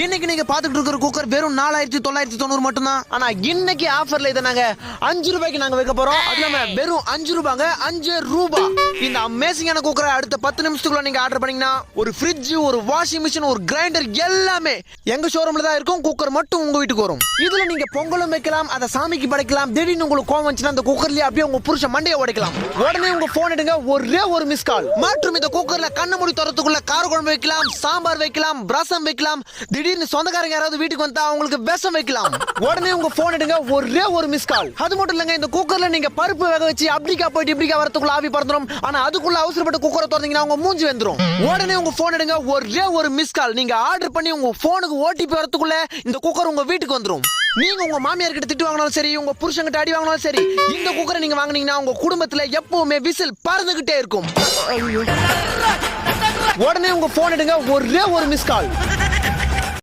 இன்னைக்கு நீங்க பாத்துக்கிட்டு இருக்கிற குக்கர் வெறும் 4990 மட்டும்தான். ஆனா இன்னைக்கு ஆஃபர்ல இதை நாங்க 5 ரூபாய்க்கு நாங்க வைக்க போறோம். அது இல்லாம வெறும் 5 ரூபாங்க, 5 ரூபாய். இந்த அமேசிங்கான குக்கரை அடுத்த 10 நிமிஷத்துக்குள்ள நீங்க ஆர்டர் பண்ணீங்கன்னா ஒரு ஃப்ரிட்ஜ், ஒரு வாஷிங் மிஷின், ஒரு கிரைண்டர் எல்லாமே எங்க ஷோரூம்ல தான் இருக்கும். குக்கர் மட்டும் உங்க வீட்டுக்கு வரும். இதுல நீங்க பொங்கலும் வைக்கலாம், அதை சாமிக்கு படைக்கலாம். திடீர்னு உங்களுக்கு கோவம் வந்துச்சுன்னா அந்த குக்கர்லயே அப்படியே உங்க புருஷ மண்டையை உடைக்கலாம். உடனே உங்க போன் எடுங்க, ஒரே ஒரு மிஸ் கால். மற்றும் இந்த குக்கர்ல கண்ண மூடி தரத்துக்குள்ள கார குழம்பு வைக்கலாம், சாம்பார் வைக்கலாம், ரசம் வைக்கலாம். திடீர்னு சொந்தக்காரங்க யாராவது வீட்டுக்கு வந்தா அவங்களுக்கு விஷம் வைக்கலாம். உடனே உங்க போன் எடுங்க, ஒரே ஒரு மிஸ் கால். அது மட்டும் இல்லங்க, இந்த குக்கர்ல நீங்க பருப்பு வேக வச்சு அப்படிக்கா போயிட்டு இப்படிக்கா வரதுக்குள்ள ஆவி பறந்துரும். ஆனா அதுக்குள்ள அவசரப்பட்டு குக்கரை திறந்தீங்கன்னா உங்க மூஞ்சி வந்துரும். உடனே உங்க போன் எடுங்க, ஒரே ஒரு மிஸ் கால். நீங்க ஆர்டர் பண்ணி உங்க போனுக்கு ஓடிபி வரதுக்குள்ள இந்த குக்கர் உங்க வீட்டுக்கு வந்துரும். நீங்க உங்க மாமியார் கிட்ட திட்டு வாங்கினாலும் சரி, உங்க புருஷன் அடி வாங்கினாலும் சரி, இந்த குக்கரை நீங்க வாங்குனீங்கன்னா உங்க குடும்பத்துல எப்பவுமே விசில் பறந்துகிட்டே இருக்கும். உடனே உங்க போன் எடுங்க, ஒரே ஒரு மிஸ் கால்.